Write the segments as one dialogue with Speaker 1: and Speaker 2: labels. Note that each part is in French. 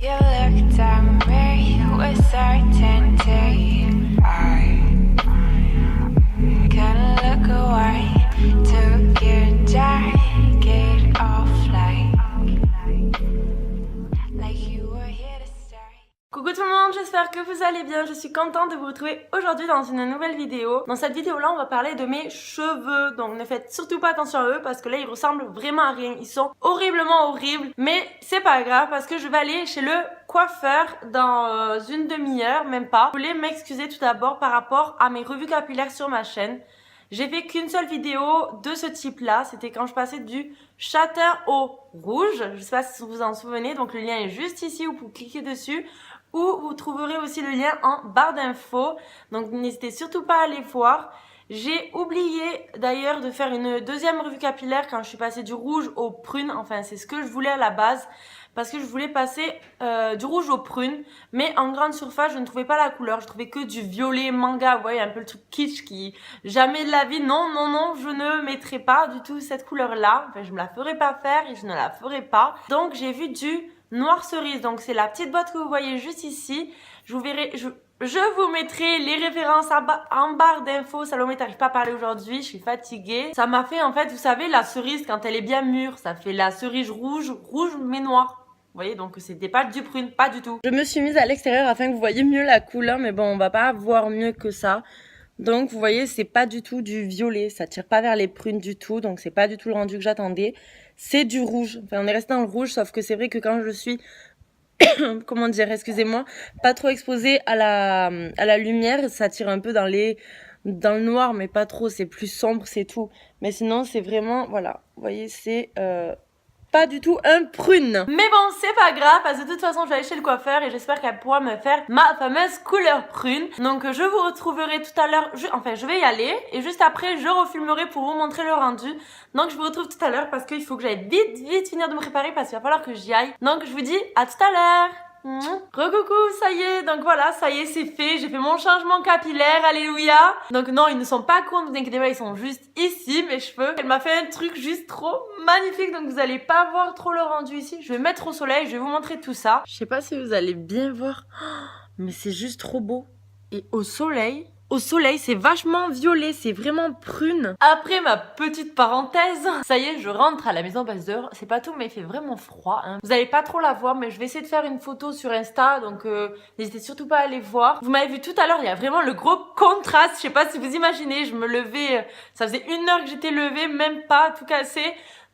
Speaker 1: You looked at me with certainty. I couldn't look away. Took your jacket off like you were here to stay.
Speaker 2: Coucou tout le monde, j'espère que vous allez bien. Je suis contente de vous retrouver aujourd'hui dans une nouvelle vidéo. Dans cette vidéo-là, on va parler de mes cheveux. Donc ne faites surtout pas attention à eux parce que là, ils ressemblent vraiment à rien. Ils sont horriblement horribles. Mais c'est pas grave parce que je vais aller chez le coiffeur dans une demi-heure, même pas. Je voulais m'excuser tout d'abord par rapport à mes revues capillaires sur ma chaîne. J'ai fait qu'une seule vidéo de ce type-là. C'était quand je passais du châtain au rouge. Je sais pas si vous vous en souvenez. Donc le lien est juste ici, vous pouvez cliquer dessus. Ou vous trouverez aussi le lien en barre d'infos. Donc n'hésitez surtout pas à aller voir. J'ai oublié d'ailleurs de faire une deuxième revue capillaire quand je suis passée du rouge au prune. Enfin c'est ce que je voulais à la base. Parce que je voulais passer du rouge au prune. Mais en grande surface je ne trouvais pas la couleur. Je trouvais que du violet manga. Vous voyez un peu le truc kitsch qui jamais de la vie. Non, je ne mettrai pas du tout cette couleur là. Enfin je me la ferai pas faire et je ne la ferai pas. Donc j'ai vu du noir cerise, donc c'est la petite boîte que vous voyez juste ici. Je vous mettrai les références en barre d'infos. Salomé, t'arrives pas à parler aujourd'hui, je suis fatiguée. Ça m'a fait en fait, vous savez, la cerise quand elle est bien mûre, ça fait la cerise rouge mais noire. Vous voyez, donc c'était pas du prune, pas du tout. Je me suis mise à l'extérieur afin que vous voyez mieux la couleur, mais bon, on va pas voir mieux que ça. Donc vous voyez, c'est pas du tout du violet, ça tire pas vers les prunes du tout, donc c'est pas du tout le rendu que j'attendais. C'est du rouge, enfin on est resté dans le rouge, sauf que c'est vrai que quand je suis, comment dire, excusez-moi, pas trop exposée à la lumière, ça tire un peu dans le noir, mais pas trop, c'est plus sombre, c'est tout. Mais sinon c'est vraiment, voilà, vous voyez, c'est pas du tout un prune. Mais bon, c'est pas grave parce que de toute façon je vais aller chez le coiffeur et j'espère qu'elle pourra me faire ma fameuse couleur prune. Donc je vous retrouverai tout à l'heure, je vais y aller et juste après je refilmerai pour vous montrer le rendu. Donc je vous retrouve tout à l'heure parce qu'il faut que j'aille vite finir de me préparer parce qu'il va falloir que j'y aille. Donc je vous dis à tout à l'heure. Recoucou, ça y est, donc voilà, ça y est, c'est fait, j'ai fait mon changement capillaire, alléluia. Donc non, ils ne sont pas courts, ne vous inquiétez pas, ils sont juste ici, mes cheveux. Elle m'a fait un truc juste trop magnifique, donc vous allez pas voir trop le rendu ici. Je vais mettre au soleil, je vais vous montrer tout ça. Je sais pas si vous allez bien voir, mais c'est juste trop beau. Et au soleil, c'est vachement violet, c'est vraiment prune. Après ma petite parenthèse, ça y est, je rentre à la maison parce que c'est pas tout, mais il fait vraiment froid. Hein. Vous allez pas trop la voir, mais je vais essayer de faire une photo sur Insta, donc n'hésitez surtout pas à aller voir. Vous m'avez vu tout à l'heure, il y a vraiment le gros contraste. Je sais pas si vous imaginez, je me levais, ça faisait 1 heure que j'étais levée, même pas, tout cassé.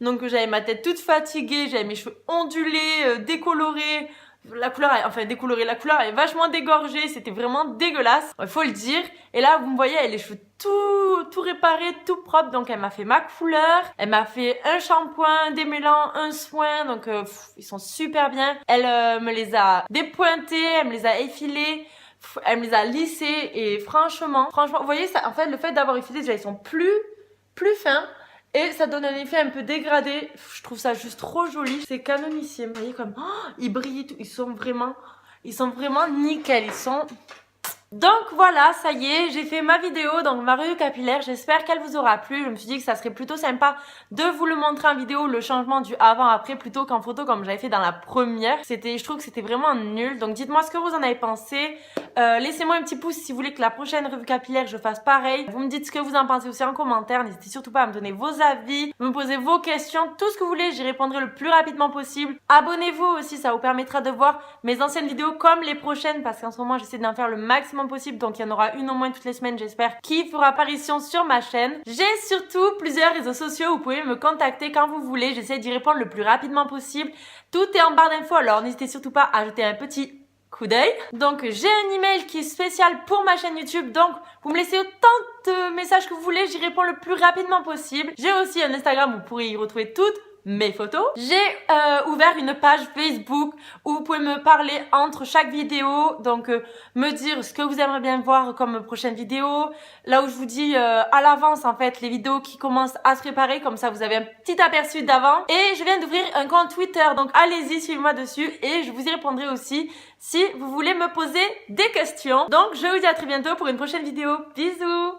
Speaker 2: Donc j'avais ma tête toute fatiguée, j'avais mes cheveux ondulés, décolorés. La couleur est vachement dégorgée, c'était vraiment dégueulasse, il faut le dire. Et là, vous me voyez, elle a les cheveux tout réparés, tout propre, donc elle m'a fait ma couleur, elle m'a fait un shampoing, démêlant, un soin, donc ils sont super bien. Elle me les a dépointés, elle me les a effilés, elle me les a lissés et franchement, vous voyez, ça, en fait, le fait d'avoir effilé, déjà, ils sont plus fins. Et ça donne un effet un peu dégradé. Je trouve ça juste trop joli. C'est canonissime. Vous voyez comme ils brillent tout. Ils sont vraiment nickel. Donc voilà, ça y est, j'ai fait ma vidéo, donc ma revue capillaire, j'espère qu'elle vous aura plu. Je me suis dit que ça serait plutôt sympa de vous le montrer en vidéo, le changement du avant-après, plutôt qu'en photo comme j'avais fait dans la première. Je trouve que c'était vraiment nul, donc dites-moi ce que vous en avez pensé. Laissez-moi un petit pouce si vous voulez que la prochaine revue capillaire, je fasse pareil. Vous me dites ce que vous en pensez aussi en commentaire, n'hésitez surtout pas à me donner vos avis, me poser vos questions, tout ce que vous voulez, j'y répondrai le plus rapidement possible. Abonnez-vous aussi, ça vous permettra de voir mes anciennes vidéos comme les prochaines, parce qu'en ce moment, j'essaie d'en faire le maximum possible, donc il y en aura une au moins toutes les semaines, j'espère, qui fera apparition sur ma chaîne. J'ai surtout plusieurs réseaux sociaux, vous pouvez me contacter quand vous voulez, j'essaie d'y répondre le plus rapidement possible. Tout est en barre d'infos, alors n'hésitez surtout pas à jeter un petit coup d'œil. Donc j'ai un email qui est spécial pour ma chaîne YouTube, donc vous me laissez autant de messages que vous voulez, j'y réponds le plus rapidement possible. J'ai aussi un Instagram où vous pourrez y retrouver toutes mes photos. J'ai ouvert une page Facebook où vous pouvez me parler entre chaque vidéo, donc me dire ce que vous aimeriez bien voir comme prochaine vidéo, là où je vous dis à l'avance en fait les vidéos qui commencent à se préparer, comme ça vous avez un petit aperçu d'avant. Et je viens d'ouvrir un compte Twitter, donc allez-y, suivez-moi dessus et je vous y répondrai aussi si vous voulez me poser des questions. Donc je vous dis à très bientôt pour une prochaine vidéo. Bisous.